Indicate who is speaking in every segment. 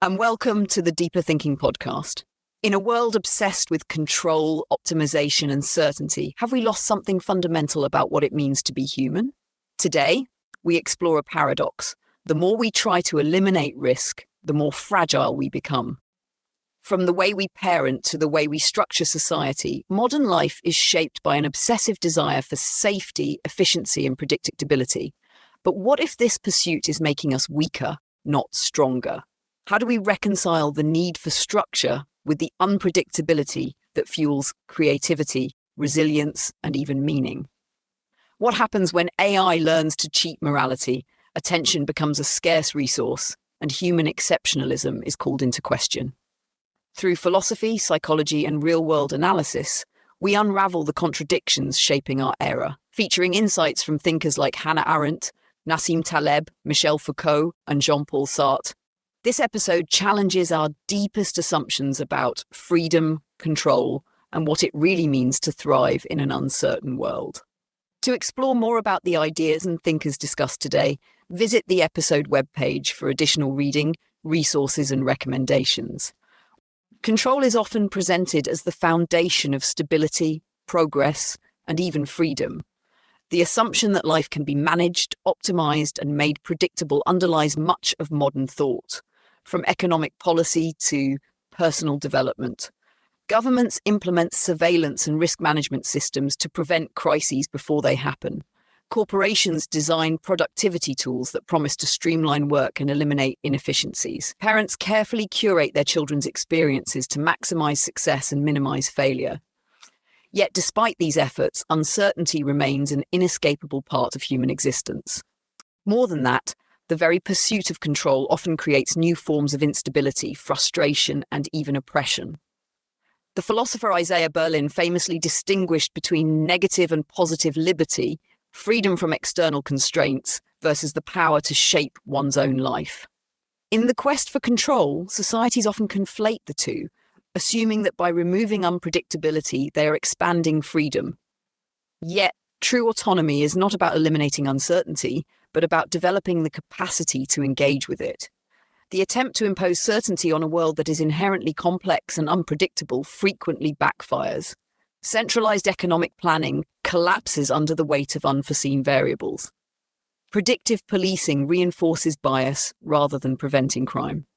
Speaker 1: and welcome to the Deeper Thinking podcast. In a world obsessed with control, optimization, and certainty, have we lost something fundamental about what it means to be human? Today, we explore a paradox. The more we try to eliminate risk, the more fragile we become. From the way we parent to the way we structure society, modern life is shaped by an obsessive desire for safety, efficiency, and predictability. But what if this pursuit is making us weaker, not stronger? How do we reconcile the need for structure with the unpredictability that fuels creativity, resilience, and even meaning? What happens when AI learns to cheat morality, attention becomes a scarce resource, and human exceptionalism is called into question? Through philosophy, psychology, and real-world analysis, we unravel the contradictions shaping our era, featuring insights from thinkers like Hannah Arendt, Nassim Taleb, Michel Foucault, and Jean-Paul Sartre. This episode challenges our deepest assumptions about freedom, control, and what it really means to thrive in an uncertain world. To explore more about the ideas and thinkers discussed today, visit the episode webpage for additional reading, resources, and recommendations. Control is often presented as the foundation of stability, progress, and even freedom. The assumption that life can be managed, optimized, and made predictable underlies much of modern thought, from economic policy to personal development. Governments implement surveillance and risk management systems to prevent crises before they happen. Corporations design productivity tools that promise to streamline work and eliminate inefficiencies. Parents carefully curate their children's experiences to maximize success and minimize failure. Yet despite these efforts, uncertainty remains an inescapable part of human existence. More than that, the very pursuit of control often creates new forms of instability, frustration, and even oppression. The philosopher Isaiah Berlin famously distinguished between negative and positive liberty, freedom from external constraints, versus the power to shape one's own life. In the quest for control, societies often conflate the two, assuming that by removing unpredictability, they are expanding freedom. Yet, true autonomy is not about eliminating uncertainty, but about developing the capacity to engage with it. The attempt to impose certainty on a world that is inherently complex and unpredictable frequently backfires. Centralized economic planning collapses under the weight of unforeseen variables. Predictive policing reinforces bias rather than preventing crime.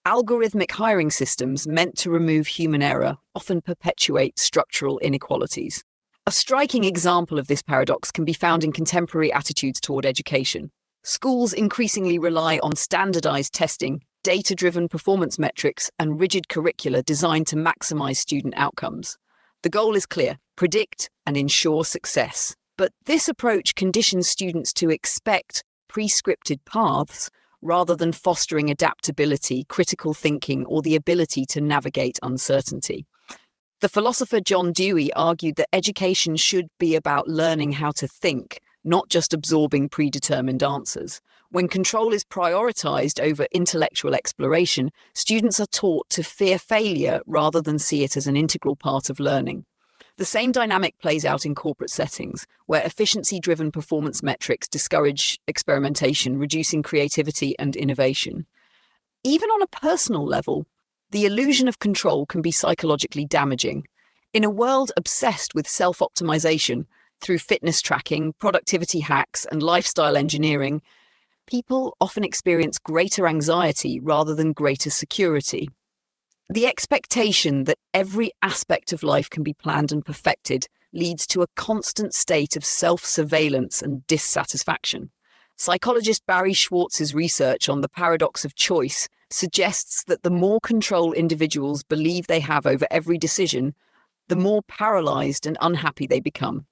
Speaker 1: Algorithmic hiring systems meant to remove human error often perpetuate structural inequalities. A striking example of this paradox can be found in contemporary attitudes toward education. Schools increasingly rely on standardized testing, data-driven performance metrics, and rigid curricula designed to maximize student outcomes. The goal is clear: predict and ensure success. But this approach conditions students to expect prescripted paths rather than fostering adaptability, critical thinking, or the ability to navigate uncertainty. The philosopher John Dewey argued that education should be about learning how to think, not just absorbing predetermined answers. When control is prioritized over intellectual exploration, students are taught to fear failure rather than see it as an integral part of learning. The same dynamic plays out in corporate settings, where efficiency-driven performance metrics discourage experimentation, reducing creativity and innovation. Even on a personal level, the illusion of control can be psychologically damaging. In a world obsessed with self-optimization through fitness tracking, productivity hacks, and lifestyle engineering, people often experience greater anxiety rather than greater security. The expectation that every aspect of life can be planned and perfected leads to a constant state of self-surveillance and dissatisfaction. Psychologist Barry Schwartz's research on the paradox of choice suggests that the more control individuals believe they have over every decision, the more paralyzed and unhappy they become.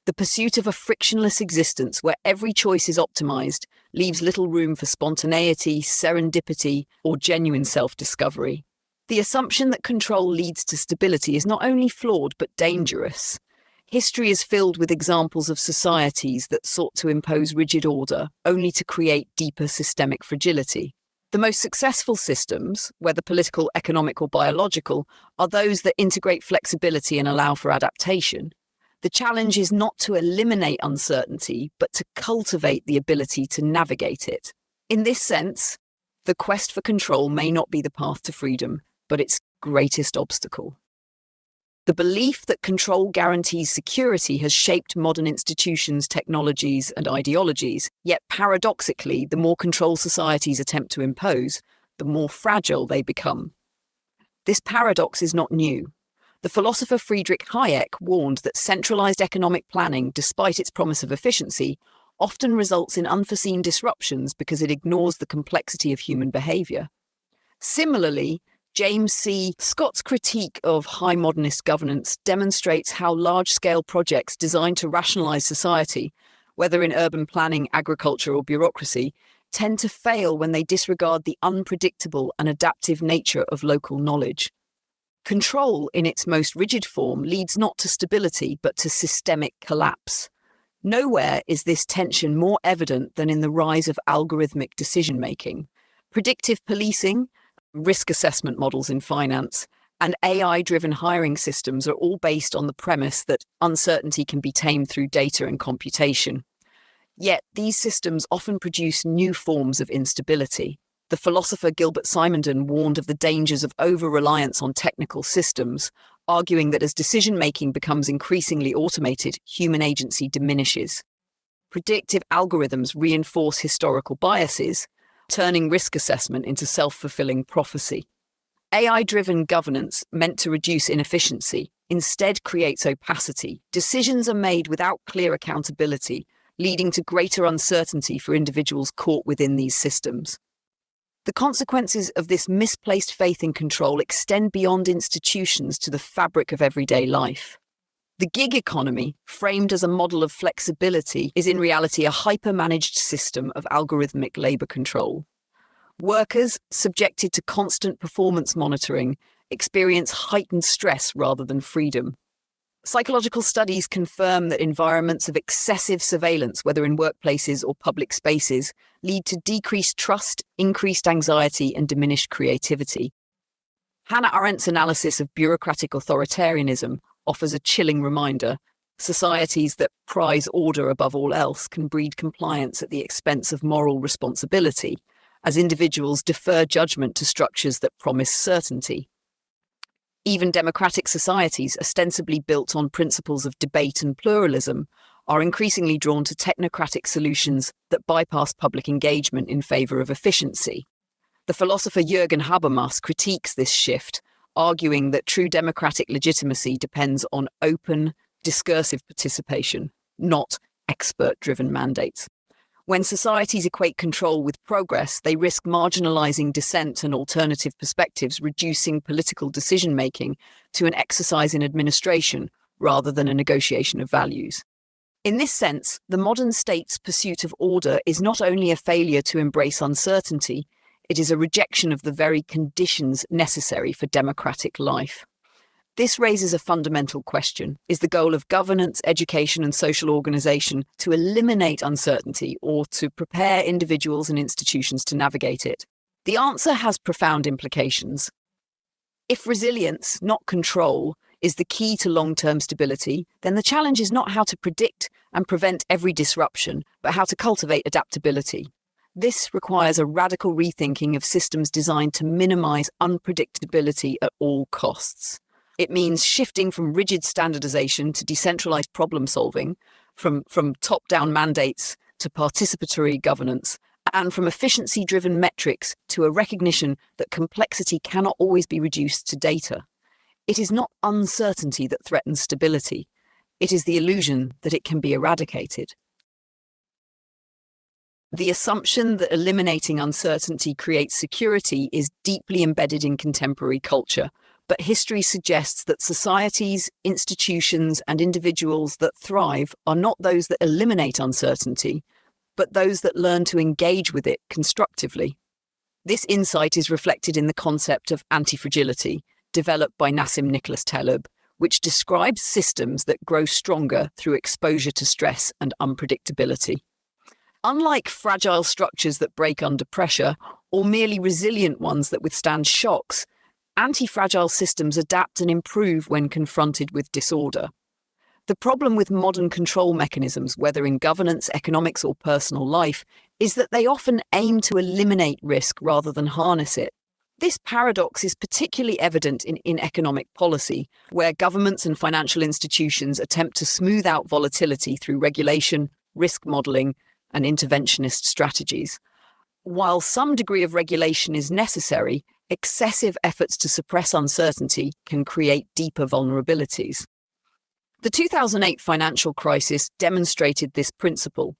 Speaker 1: The pursuit of a frictionless existence where every choice is optimized leaves little room for spontaneity, serendipity, or genuine self-discovery. The assumption that control leads to stability is not only flawed but dangerous. History is filled with examples of societies that sought to impose rigid order only to create deeper systemic fragility. The most successful systems, whether political, economic, or biological, are those that integrate flexibility and allow for adaptation. The challenge is not to eliminate uncertainty, but to cultivate the ability to navigate it. In this sense, The quest for control may not be the path to freedom, but its greatest obstacle. The belief that control guarantees security has shaped modern institutions, technologies, and ideologies, yet paradoxically, the more control societies attempt to impose, the more fragile they become. This paradox is not new. The philosopher Friedrich Hayek warned that centralized economic planning, despite its promise of efficiency, often results in unforeseen disruptions because it ignores the complexity of human behavior. Similarly, James C. Scott's critique of high modernist governance demonstrates how large-scale projects designed to rationalize society, whether in urban planning, agriculture, or bureaucracy, tend to fail when they disregard the unpredictable and adaptive nature of local knowledge. Control, in its most rigid form, leads not to stability, but to systemic collapse. Nowhere is this tension more evident than in the rise of algorithmic decision-making. Predictive policing, risk assessment models in finance, and AI-driven hiring systems are all based on the premise that uncertainty can be tamed through data and computation. Yet, these systems often produce new forms of instability. The philosopher Gilbert Simondon warned of the dangers of over-reliance on technical systems, arguing that as decision-making becomes increasingly automated, human agency diminishes. Predictive algorithms reinforce historical biases, turning risk assessment into self-fulfilling prophecy. AI-driven governance, meant to reduce inefficiency, instead creates opacity. Decisions are made without clear accountability, leading to greater uncertainty for individuals caught within these systems. The consequences of this misplaced faith in control extend beyond institutions to the fabric of everyday life. The gig economy, framed as a model of flexibility, is in reality a hyper-managed system of algorithmic labor control. Workers, subjected to constant performance monitoring, experience heightened stress rather than freedom. Psychological studies confirm that environments of excessive surveillance, whether in workplaces or public spaces, lead to decreased trust, increased anxiety, and diminished creativity. Hannah Arendt's analysis of bureaucratic authoritarianism offers a chilling reminder. Societies that prize order above all else can breed compliance at the expense of moral responsibility, as individuals defer judgment to structures that promise certainty. Even democratic societies, ostensibly built on principles of debate and pluralism, are increasingly drawn to technocratic solutions that bypass public engagement in favor of efficiency. The philosopher Jürgen Habermas critiques this shift, arguing that true democratic legitimacy depends on open, discursive participation, not expert-driven mandates. When societies equate control with progress, they risk marginalizing dissent and alternative perspectives, reducing political decision-making to an exercise in administration rather than a negotiation of values. In this sense, the modern state's pursuit of order is not only a failure to embrace uncertainty, it is a rejection of the very conditions necessary for democratic life. This raises a fundamental question. Is the goal of governance, education, and social organization to eliminate uncertainty or to prepare individuals and institutions to navigate it? The answer has profound implications. If resilience, not control, is the key to long-term stability, then the challenge is not how to predict and prevent every disruption, but how to cultivate adaptability. This requires a radical rethinking of systems designed to minimize unpredictability at all costs. It means shifting from rigid standardization to decentralized problem solving, from top-down mandates to participatory governance, and from efficiency-driven metrics to a recognition that complexity cannot always be reduced to data. It is not uncertainty that threatens stability. It is the illusion that it can be eradicated. The assumption that eliminating uncertainty creates security is deeply embedded in contemporary culture. But history suggests that societies, institutions, and individuals that thrive are not those that eliminate uncertainty, but those that learn to engage with it constructively. This insight is reflected in the concept of anti-fragility, developed by Nassim Nicholas Taleb, which describes systems that grow stronger through exposure to stress and unpredictability. Unlike fragile structures that break under pressure, or merely resilient ones that withstand shocks, anti-fragile systems adapt and improve when confronted with disorder. The problem with modern control mechanisms, whether in governance, economics, or personal life, is that they often aim to eliminate risk rather than harness it. This paradox is particularly evident in economic policy, where governments and financial institutions attempt to smooth out volatility through regulation, risk modeling, and interventionist strategies. While some degree of regulation is necessary, excessive efforts to suppress uncertainty can create deeper vulnerabilities. The 2008 financial crisis demonstrated this principle.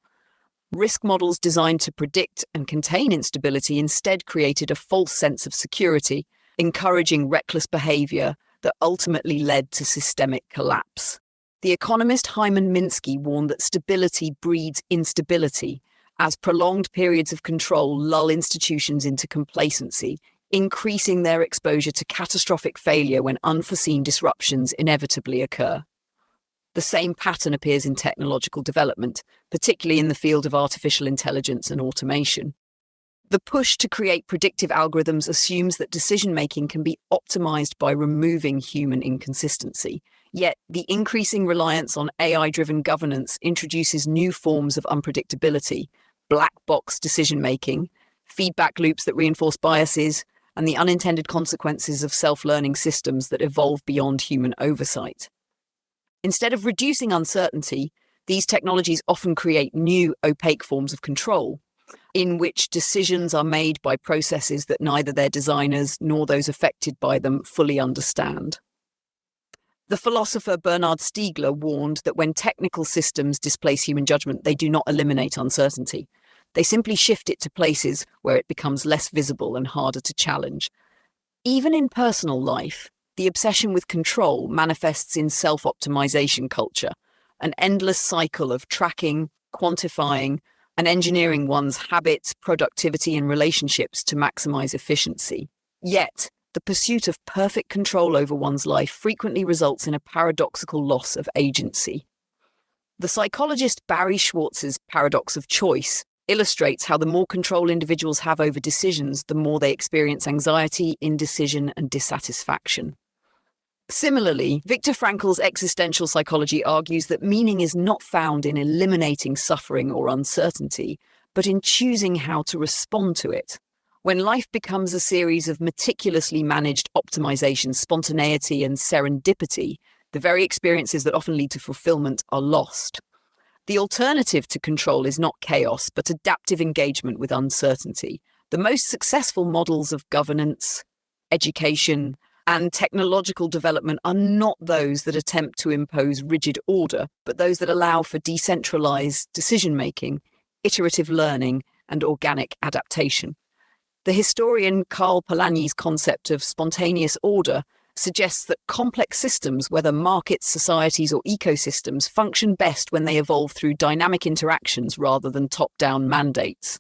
Speaker 1: Risk models designed to predict and contain instability instead created a false sense of security, encouraging reckless behavior that ultimately led to systemic collapse. The economist Hyman Minsky warned that stability breeds instability, as prolonged periods of control lull institutions into complacency, increasing their exposure to catastrophic failure when unforeseen disruptions inevitably occur. The same pattern appears in technological development, particularly in the field of artificial intelligence and automation. The push to create predictive algorithms assumes that decision-making can be optimized by removing human inconsistency. Yet, the increasing reliance on AI-driven governance introduces new forms of unpredictability, black box decision-making, feedback loops that reinforce biases, and the unintended consequences of self-learning systems that evolve beyond human oversight. Instead of reducing uncertainty, these technologies often create new, opaque forms of control, in which decisions are made by processes that neither their designers nor those affected by them fully understand. The philosopher Bernard Stiegler warned that when technical systems displace human judgment, they do not eliminate uncertainty. They simply shift it to places where it becomes less visible and harder to challenge. Even in personal life, the obsession with control manifests in self-optimization culture, an endless cycle of tracking, quantifying, and engineering one's habits, productivity, and relationships to maximize efficiency. Yet, the pursuit of perfect control over one's life frequently results in a paradoxical loss of agency. The psychologist Barry Schwartz's paradox of choice illustrates how the more control individuals have over decisions, the more they experience anxiety, indecision, and dissatisfaction. Similarly, Viktor Frankl's existential psychology argues that meaning is not found in eliminating suffering or uncertainty, but in choosing how to respond to it. When life becomes a series of meticulously managed optimization, spontaneity, and serendipity, the very experiences that often lead to fulfillment are lost. The alternative to control is not chaos, but adaptive engagement with uncertainty. The most successful models of governance, education, and technological development are not those that attempt to impose rigid order, but those that allow for decentralized decision-making, iterative learning, and organic adaptation. The historian Karl Polanyi's concept of spontaneous order suggests that complex systems, whether markets, societies, or ecosystems, function best when they evolve through dynamic interactions rather than top-down mandates.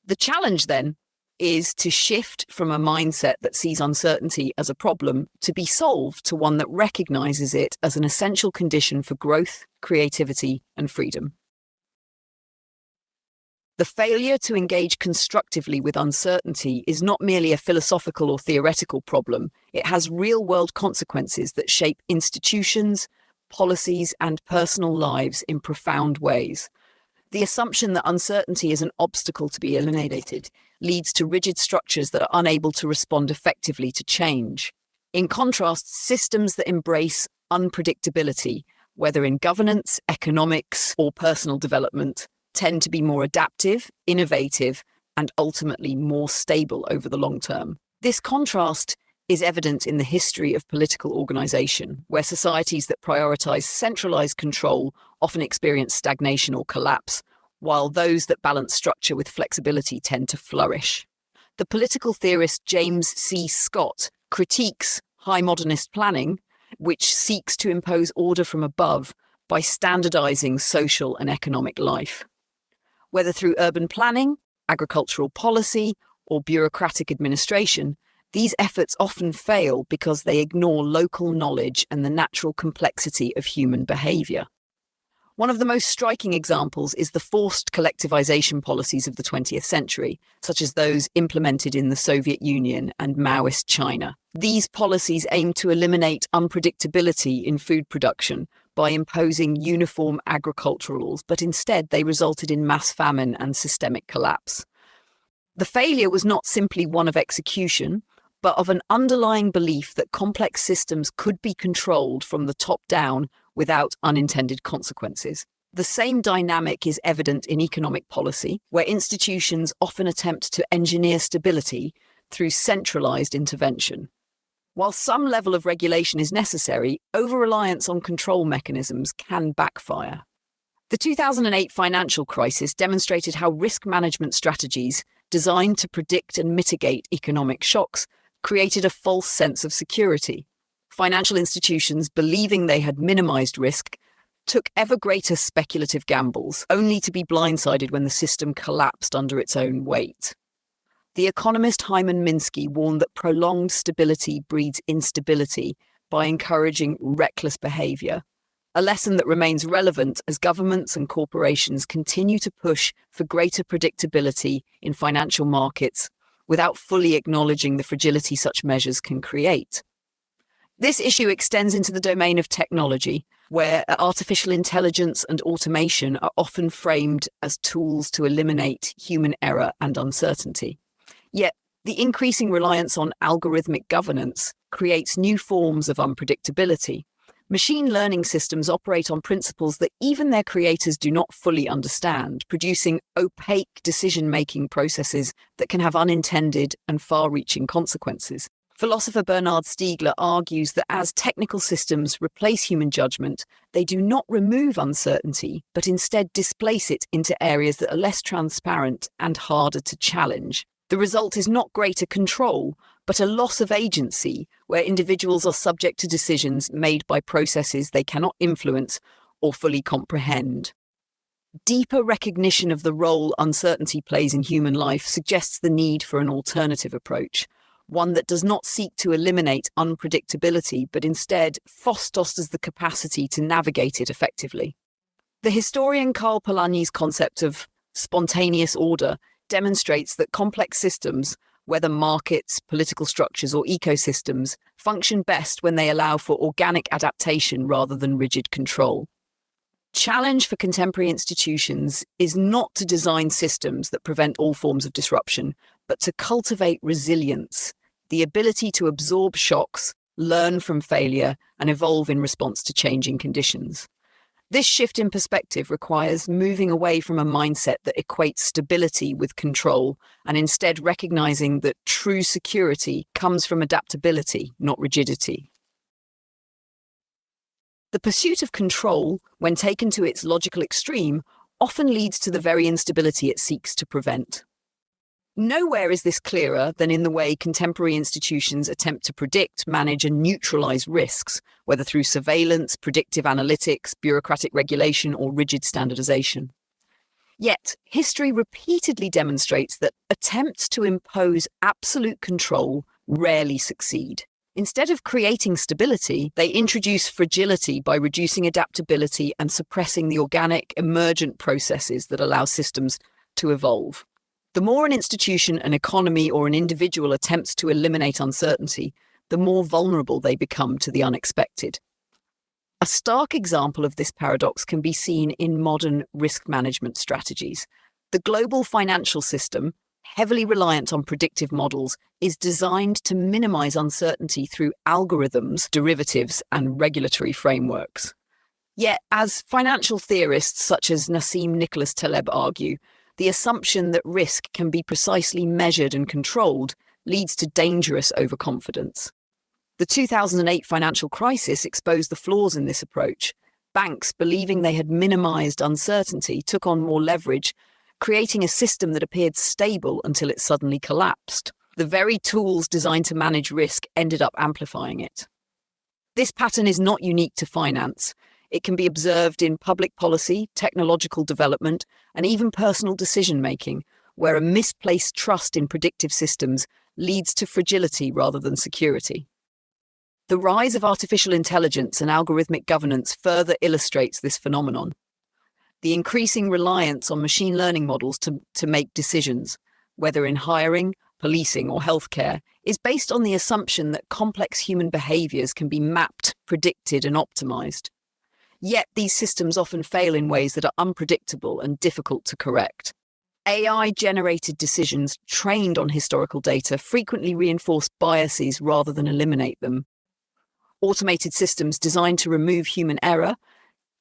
Speaker 1: The challenge, then, is to shift from a mindset that sees uncertainty as a problem to be solved to one that recognizes it as an essential condition for growth, creativity, and freedom. The failure to engage constructively with uncertainty is not merely a philosophical or theoretical problem. It has real-world consequences that shape institutions, policies, and personal lives in profound ways. The assumption that uncertainty is an obstacle to be eliminated leads to rigid structures that are unable to respond effectively to change. In contrast, systems that embrace unpredictability, whether in governance, economics, or personal development, tend to be more adaptive, innovative, and ultimately more stable over the long term. This contrast is evident in the history of political organization, where societies that prioritize centralized control often experience stagnation or collapse, while those that balance structure with flexibility tend to flourish. The political theorist James C. Scott critiques high modernist planning, which seeks to impose order from above by standardizing social and economic life. Whether through urban planning, agricultural policy, or bureaucratic administration, these efforts often fail because they ignore local knowledge and the natural complexity of human behavior. One of the most striking examples is the forced collectivization policies of the 20th century, such as those implemented in the Soviet Union and Maoist China. These policies aim to eliminate unpredictability in food production by imposing uniform agricultural laws, but instead they resulted in mass famine and systemic collapse. The failure was not simply one of execution, but of an underlying belief that complex systems could be controlled from the top down without unintended consequences. The same dynamic is evident in economic policy, where institutions often attempt to engineer stability through centralized intervention. While some level of regulation is necessary, over-reliance on control mechanisms can backfire. The 2008 financial crisis demonstrated how risk management strategies designed to predict and mitigate economic shocks created a false sense of security. Financial institutions, believing they had minimized risk, took ever greater speculative gambles, only to be blindsided when the system collapsed under its own weight. The economist Hyman Minsky warned that prolonged stability breeds instability by encouraging reckless behavior, a lesson that remains relevant as governments and corporations continue to push for greater predictability in financial markets without fully acknowledging the fragility such measures can create. This issue extends into the domain of technology, where artificial intelligence and automation are often framed as tools to eliminate human error and uncertainty. Yet, the increasing reliance on algorithmic governance creates new forms of unpredictability. Machine learning systems operate on principles that even their creators do not fully understand, producing opaque decision-making processes that can have unintended and far-reaching consequences. Philosopher Bernard Stiegler argues that as technical systems replace human judgment, they do not remove uncertainty, but instead displace it into areas that are less transparent and harder to challenge. The result is not greater control, but a loss of agency, where individuals are subject to decisions made by processes they cannot influence or fully comprehend. Deeper recognition of the role uncertainty plays in human life suggests the need for an alternative approach, one that does not seek to eliminate unpredictability, but instead fosters the capacity to navigate it effectively. The historian Karl Polanyi's concept of spontaneous order demonstrates that complex systems, whether markets, political structures, or ecosystems, function best when they allow for organic adaptation rather than rigid control. Challenge for contemporary institutions is not to design systems that prevent all forms of disruption, but to cultivate resilience, the ability to absorb shocks, learn from failure, and evolve in response to changing conditions. This shift in perspective requires moving away from a mindset that equates stability with control and instead recognizing that true security comes from adaptability, not rigidity. The pursuit of control, when taken to its logical extreme, often leads to the very instability it seeks to prevent. Nowhere is this clearer than in the way contemporary institutions attempt to predict, manage, and neutralize risks, whether through surveillance, predictive analytics, bureaucratic regulation, or rigid standardization. Yet, history repeatedly demonstrates that attempts to impose absolute control rarely succeed. Instead of creating stability, they introduce fragility by reducing adaptability and suppressing the organic, emergent processes that allow systems to evolve. The more an institution, an economy, or an individual attempts to eliminate uncertainty, the more vulnerable they become to the unexpected. A stark example of this paradox can be seen in modern risk management strategies. The global financial system, heavily reliant on predictive models, is designed to minimize uncertainty through algorithms, derivatives, and regulatory frameworks. Yet, as financial theorists such as Nassim Nicholas Taleb argue, the assumption that risk can be precisely measured and controlled leads to dangerous overconfidence. The 2008 financial crisis exposed the flaws in this approach. Banks, believing they had minimized uncertainty, took on more leverage, creating a system that appeared stable until it suddenly collapsed. The very tools designed to manage risk ended up amplifying it. This pattern is not unique to finance. It can be observed in public policy, technological development, and even personal decision-making, where a misplaced trust in predictive systems leads to fragility rather than security. The rise of artificial intelligence and algorithmic governance further illustrates this phenomenon. The increasing reliance on machine learning models to make decisions, whether in hiring, policing, or healthcare, is based on the assumption that complex human behaviors can be mapped, predicted, and optimized. Yet these systems often fail in ways that are unpredictable and difficult to correct. AI-generated decisions trained on historical data frequently reinforce biases rather than eliminate them. Automated systems designed to remove human error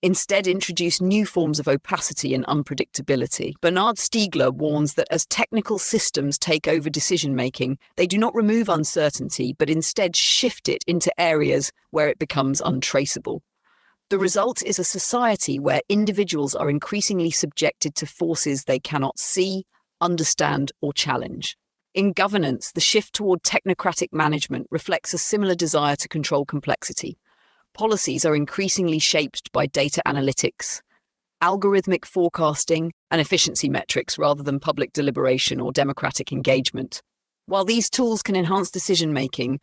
Speaker 1: instead introduce new forms of opacity and unpredictability. Bernard Stiegler warns that as technical systems take over decision-making, they do not remove uncertainty, but instead shift it into areas where it becomes untraceable. The result is a society where individuals are increasingly subjected to forces they cannot see, understand, or challenge. In governance, the shift toward technocratic management reflects a similar desire to control complexity. Policies are increasingly shaped by data analytics, algorithmic forecasting, and efficiency metrics rather than public deliberation or democratic engagement. While these tools can enhance decision-making,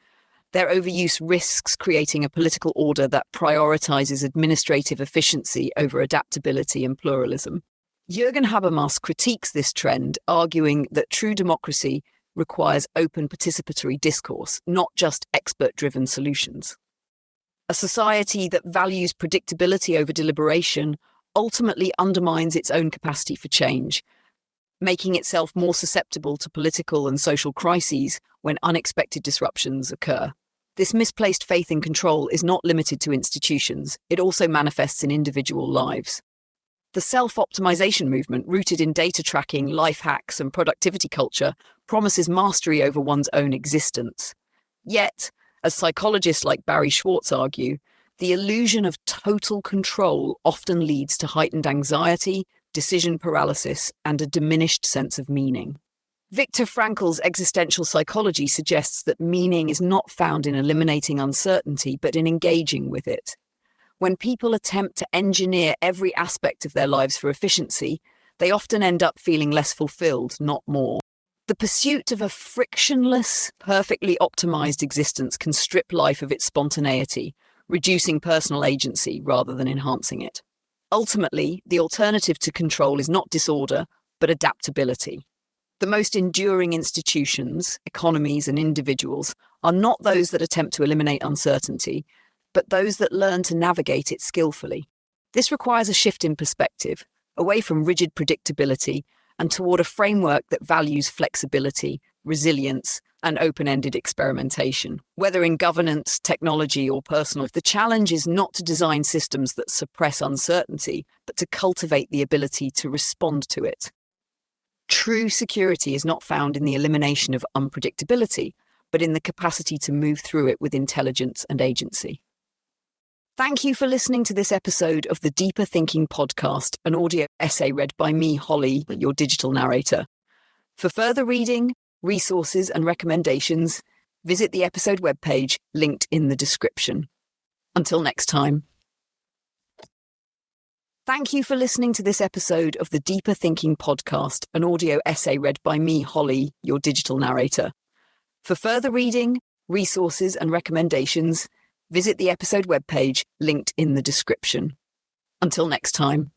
Speaker 1: their overuse risks creating a political order that prioritizes administrative efficiency over adaptability and pluralism. Jürgen Habermas critiques this trend, arguing that true democracy requires open participatory discourse, not just expert-driven solutions. A society that values predictability over deliberation ultimately undermines its own capacity for change, making itself more susceptible to political and social crises when unexpected disruptions occur. This misplaced faith in control is not limited to institutions. It also manifests in individual lives. The self-optimization movement, rooted in data tracking, life hacks, and productivity culture, promises mastery over one's own existence. Yet, as psychologists like Barry Schwartz argue, the illusion of total control often leads to heightened anxiety, decision paralysis, and a diminished sense of meaning. Viktor Frankl's existential psychology suggests that meaning is not found in eliminating uncertainty, but in engaging with it. When people attempt to engineer every aspect of their lives for efficiency, they often end up feeling less fulfilled, not more. The pursuit of a frictionless, perfectly optimized existence can strip life of its spontaneity, reducing personal agency rather than enhancing it. Ultimately, the alternative to control is not disorder, but adaptability. The most enduring institutions, economies, and individuals are not those that attempt to eliminate uncertainty, but those that learn to navigate it skillfully. This requires a shift in perspective, away from rigid predictability and toward a framework that values flexibility, resilience, and open-ended experimentation. Whether in governance, technology, or personal, the challenge is not to design systems that suppress uncertainty, but to cultivate the ability to respond to it. True security is not found in the elimination of unpredictability, but in the capacity to move through it with intelligence and agency. Thank you for listening to this episode of the Deeper Thinking podcast, an audio essay read by me, Holly, your digital narrator. For further reading, resources, and recommendations, visit the episode webpage linked in the description. Until next time. Thank you for listening to this episode of the Deeper Thinking podcast, an audio essay read by me, Holly, your digital narrator. For further reading, resources, and recommendations, visit the episode webpage linked in the description. Until next time.